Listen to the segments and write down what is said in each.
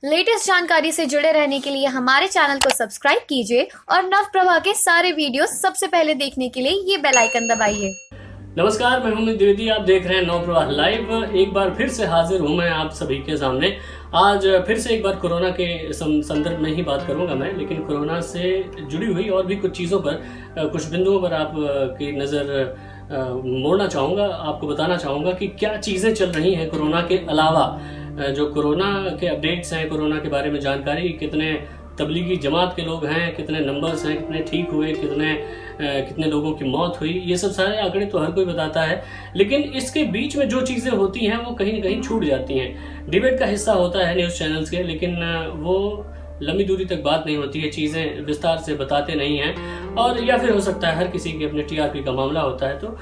Latest जानकारी से जुड़े रहने के लिए हमारे चैनल को सब्सक्राइब कीजिए और नवप्रभा के सारे वीडियो सबसे पहले देखने के लिए ये बेल आइकन दबाइए। नमस्कार, मैं हूं द्विवेदी। आप देख रहे हैं नवप्रभा लाइव। एक बार फिर से हाजिर हूं मैं आप सभी के सामने। आज फिर से एक बार कोरोना के संदर्भ में ही बात करूंगा मैं, लेकिन कोरोना से जुड़ी हुई और भी कुछ चीज़ों पर, कुछ बिंदुओं पर आप की नज़र मोड़ना चाहूँगा। आपको बताना चाहूँगा कि क्या चीज़ें चल रही हैं कोरोना के अलावा। जो कोरोना के अपडेट्स हैं, कोरोना के बारे में जानकारी, कितने तबलीगी जमात के लोग हैं, कितने नंबर्स हैं, कितने ठीक हुए, कितने लोगों की मौत हुई, ये सब सारे आंकड़े तो हर कोई बताता है। लेकिन इसके बीच में जो चीज़ें होती हैं वो कहीं न कहीं छूट जाती हैं। डिबेट का हिस्सा होता है न्यूज़ चैनल्स के, लेकिन वो लंबी दूरी तक बात नहीं होती है, चीज़ें विस्तार से बताते नहीं हैं। और या फिर हो सकता है हर किसी के अपने टीआरपी का मामला होता है, तो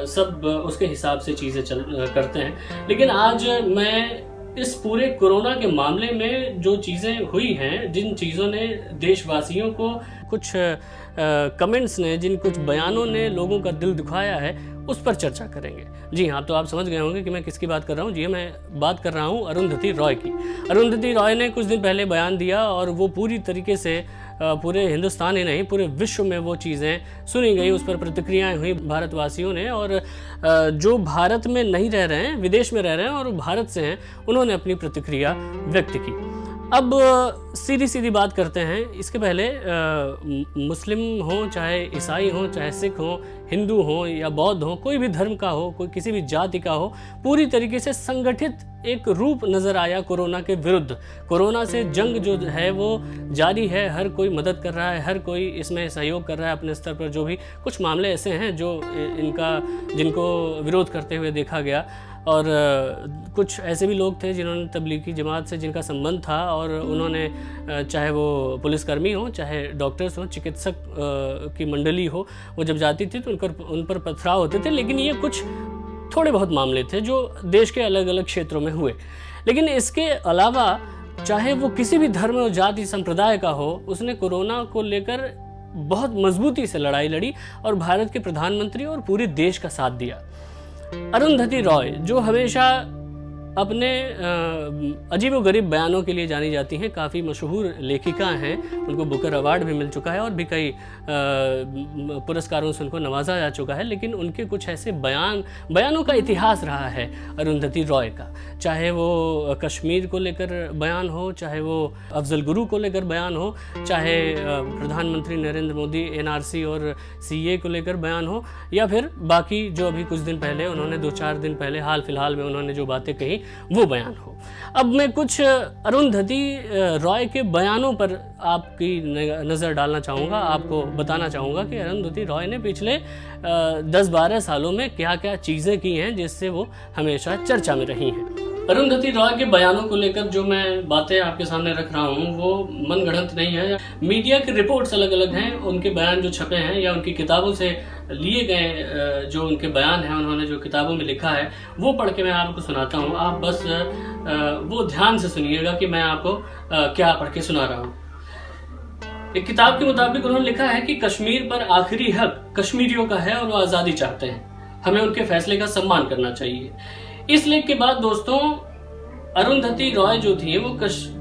सब उसके हिसाब से चीज़ें करते हैं। लेकिन आज मैं इस पूरे कोरोना के मामले में जो चीज़ें हुई हैं, जिन चीज़ों ने देशवासियों को, कुछ कमेंट्स ने, जिन कुछ बयानों ने लोगों का दिल दुखाया है, उस पर चर्चा करेंगे। जी हाँ, तो आप समझ गए होंगे कि मैं किसकी बात कर रहा हूँ। जी, मैं बात कर रहा हूँ अरुंधति रॉय की। अरुंधति रॉय ने कुछ दिन पहले बयान दिया और वो पूरी तरीके से पूरे हिंदुस्तान ही नहीं, पूरे विश्व में वो चीज़ें सुनी गई, उस पर प्रतिक्रियाएं हुई भारतवासियों ने। और जो भारत में नहीं रह रहे हैं, विदेश में रह रहे हैं और भारत से हैं, उन्होंने अपनी प्रतिक्रिया व्यक्त की। अब सीधी सीधी बात करते हैं। इसके पहले मुस्लिम हो, चाहे ईसाई हो, चाहे सिख हो, हिंदू हो या बौद्ध हो, कोई भी धर्म का हो, कोई किसी भी जाति का हो, पूरी तरीके से संगठित एक रूप नज़र आया कोरोना के विरुद्ध। कोरोना से जंग जो है वो जारी है, हर कोई मदद कर रहा है, हर कोई इसमें सहयोग कर रहा है अपने स्तर पर। जो भी कुछ मामले ऐसे हैं जो जिनको विरोध करते हुए देखा गया, और कुछ ऐसे भी लोग थे जिन्होंने तबलीगी जमात से जिनका संबंध था, और उन्होंने, चाहे वो पुलिसकर्मी हो, चाहे डॉक्टर्स हो, चिकित्सक की मंडली हो, वो जब जाती थी तो उन पर पथराव होते थे। लेकिन ये कुछ थोड़े बहुत मामले थे जो देश के अलग अलग क्षेत्रों में हुए। लेकिन इसके अलावा चाहे वो किसी भी धर्म और जाति संप्रदाय का हो, उसने कोरोना को लेकर बहुत मजबूती से लड़ाई लड़ी और भारत के प्रधानमंत्री और पूरे देश का साथ दिया। अरुंधति रॉय, जो हमेशा अपने अजीबोगरीब बयानों के लिए जानी जाती हैं, काफ़ी मशहूर लेखिका हैं, उनको बुकर अवार्ड भी मिल चुका है और भी कई पुरस्कारों से उनको नवाजा जा चुका है। लेकिन उनके कुछ ऐसे बयानों का इतिहास रहा है अरुंधति रॉय का। चाहे वो कश्मीर को लेकर बयान हो, चाहे वो अफजल गुरु को लेकर बयान हो, चाहे प्रधानमंत्री नरेंद्र मोदी एनआरसी और सीए को लेकर बयान हो, या फिर बाकी जो अभी कुछ दिन पहले उन्होंने 2-4 दिन पहले हाल फिलहाल में उन्होंने जो बातें कही वो बयान हो। अब मैं कुछ अरुंधति रॉय के बयानों पर आपकी नज़र डालना चाहूँगा, आपको बताना चाहूँगा कि अरुंधति रॉय ने पिछले 10-12 सालों में क्या क्या चीज़ें की हैं जिससे वो हमेशा चर्चा में रही हैं। अरुंधति रॉय के बयानों को लेकर जो मैं बातें आपके सामने रख रहा हूँ वो मनगढ़ंत नहीं है। मीडिया की रिपोर्ट्स अलग अलग हैं, उनके बयान जो छपे हैं या उनकी किताबों से लिए गए जो उनके बयान हैं, उन्होंने जो किताबों में लिखा है वो पढ़ के मैं आपको सुनाता हूँ। आप बस वो ध्यान से सुनिएगा कि मैं आपको क्या पढ़ के सुना रहा हूँ। एक किताब के मुताबिक उन्होंने लिखा है कि कश्मीर पर आखिरी हक कश्मीरियों का है और वो आज़ादी चाहते हैं। हमें उनके फैसले का सम्मान करना चाहिए। इस लेख के बाद दोस्तों, अरुंधति रॉय जो थी वो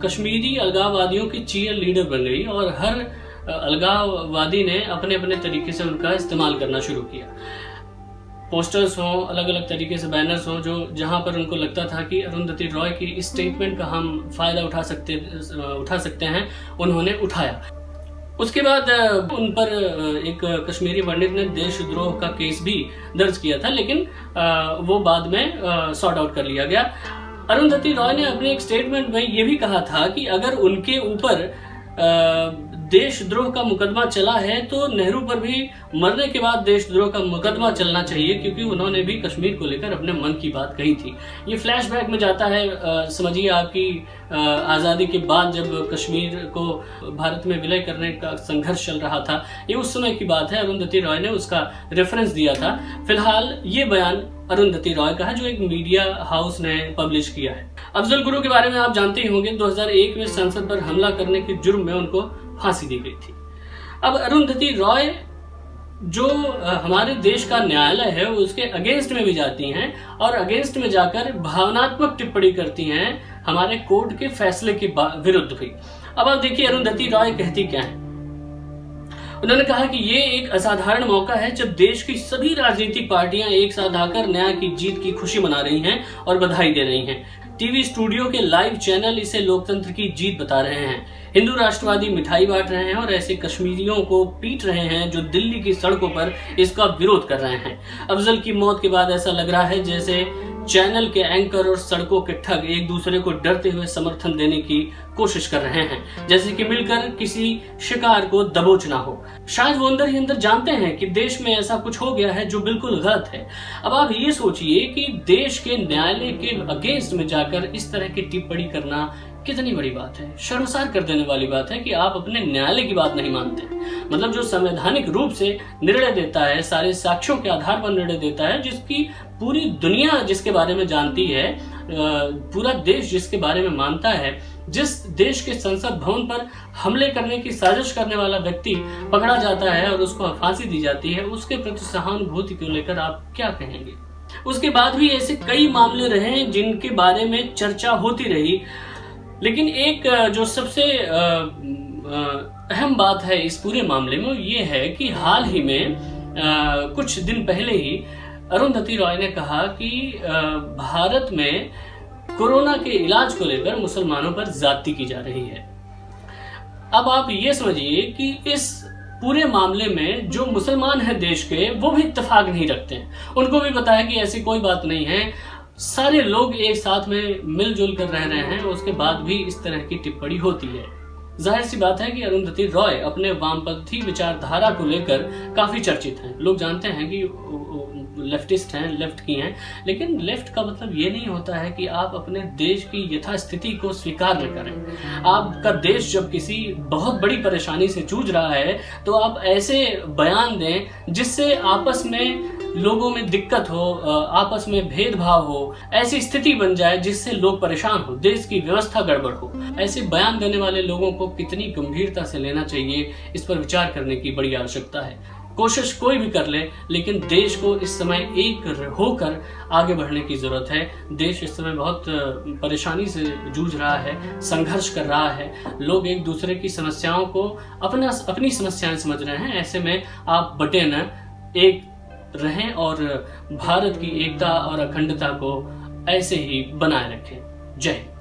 कश्मीरी अलगाववादियों की चीयर लीडर बन गई और हर अलगाववादी ने अपने अपने तरीके से उनका इस्तेमाल करना शुरू किया। पोस्टर्स हों, अलग अलग तरीके से बैनर्स हों, जो जहां पर उनको लगता था कि अरुंधति रॉय की इस स्टेटमेंट का हम फायदा उठा सकते हैं, उन्होंने उठाया। उसके बाद उन पर एक कश्मीरी पंडित ने देशद्रोह का केस भी दर्ज किया था, लेकिन वो बाद में सॉर्ट आउट कर लिया गया। अरुंधति रॉय ने अपने एक स्टेटमेंट में ये भी कहा था कि अगर उनके ऊपर देशद्रोह का मुकदमा चला है तो नेहरू पर भी मरने के बाद देशद्रोह का मुकदमा चलना चाहिए, क्योंकि उन्होंने भी कश्मीर को लेकर अपने मन की बात कही थी। ये फ्लैशबैक में जाता है, समझिए आपकी आज़ादी के बाद जब कश्मीर को भारत में विलय करने का संघर्ष चल रहा था, ये उस समय की बात है। अरुंधति रॉय ने उसका रेफरेंस दिया था। फिलहाल ये बयान अरुंधति रॉय का है जो एक मीडिया हाउस ने पब्लिश किया है। अफजल गुरु के बारे में आप जानते ही होंगे, 2001 में संसद पर हमला करने के जुर्म में उनको फांसी दी गई थी। अब अरुंधति रॉय जो हमारे देश का न्यायालय है उसके अगेंस्ट में भी जाती हैं और अगेंस्ट में जाकर भावनात्मक टिप्पणी करती हैं हमारे कोर्ट के फैसले के विरुद्ध भी। अब आप देखिए अरुंधति रॉय कहती क्या है। उन्होंने कहा कि ये एक असाधारण मौका है जब देश की सभी राजनीतिक पार्टियां एक साथ आकर न्याय की जीत की खुशी मना रही हैं और बधाई दे रही हैं। टीवी स्टूडियो के लाइव चैनल इसे लोकतंत्र की जीत बता रहे हैं। हिंदू राष्ट्रवादी मिठाई बांट रहे हैं और ऐसे कश्मीरियों को पीट रहे हैं जो दिल्ली की सड़कों पर इसका विरोध कर रहे हैं। अफजल की मौत के बाद ऐसा लग रहा है जैसे चैनल के एंकर और सड़कों के ठग एक दूसरे को डरते हुए समर्थन देने की कोशिश कर रहे हैं, जैसे कि मिलकर किसी शिकार को दबोचना हो। शायद वो अंदर ही अंदर जानते हैं कि देश में ऐसा कुछ हो गया है जो बिल्कुल गलत है। अब आप ये सोचिए कि देश के न्यायालय के अगेंस्ट में जाकर इस तरह की टिप्पणी करना कितनी बड़ी बात है। शर्मसार कर देने वाली बात है कि आप अपने न्यायालय की बात नहीं मानते। मतलब जो संवैधानिक रूप से निर्णय देता है, सारे साक्ष्यों के आधार पर निर्णय देता है, जिसकी पूरी दुनिया जिसके बारे में जानती है, पूरा देश जिसके बारे में मानता है, जिस देश के संसद भवन पर हमले करने की साजिश करने वाला व्यक्ति पकड़ा जाता है और उसको फांसी दी जाती है, उसके प्रति सहानुभूति को लेकर आप क्या कहेंगे? उसके बाद भी ऐसे कई मामले रहे जिनके बारे में चर्चा होती रही, लेकिन एक जो सबसे अहम बात है इस पूरे मामले में ये है कि हाल ही में कुछ दिन पहले ही अरुंधति रॉय ने कहा कि भारत में कोरोना के इलाज को लेकर मुसलमानों पर ज्यादती की जा रही है। अब आप ये समझिए कि इस पूरे मामले में जो मुसलमान हैं देश के, वो भी इत्तेफाक नहीं रखते हैं। उनको भी पता है कि ऐसी कोई बात नहीं है, सारे लोग एक साथ में मिलजुल कर रह रहे हैं, उसके बाद भी इस तरह की टिप्पणी होती है। जाहिर सी बात है कि अरुंधति रॉय अपने वामपंथी विचारधारा को लेकर काफी चर्चित हैं। लोग जानते हैं कि लेफ्टिस्ट हैं, लेफ्ट की हैं, लेकिन लेफ्ट का मतलब ये नहीं होता है कि आप अपने देश की यथास्थिति को स्वीकार न करें। आपका देश जब किसी बहुत बड़ी परेशानी से जूझ रहा है तो आप ऐसे बयान दें जिससे आपस में लोगों में दिक्कत हो, आपस में भेदभाव हो, ऐसी स्थिति बन जाए जिससे लोग परेशान हो, देश की व्यवस्था गड़बड़ हो। ऐसे बयान देने वाले लोगों को कितनी गंभीरता से लेना चाहिए, इस पर विचार करने की बड़ी आवश्यकता है। कोशिश कोई भी कर ले, लेकिन देश को इस समय एक होकर आगे बढ़ने की जरूरत है। देश इस समय बहुत परेशानी से जूझ रहा है, संघर्ष कर रहा है। लोग एक दूसरे की समस्याओं को अपनी समस्याएं समझ रहे हैं। ऐसे में आप बटे न, एक रहें और भारत की एकता और अखंडता को ऐसे ही बनाए रखें। जय हिंद।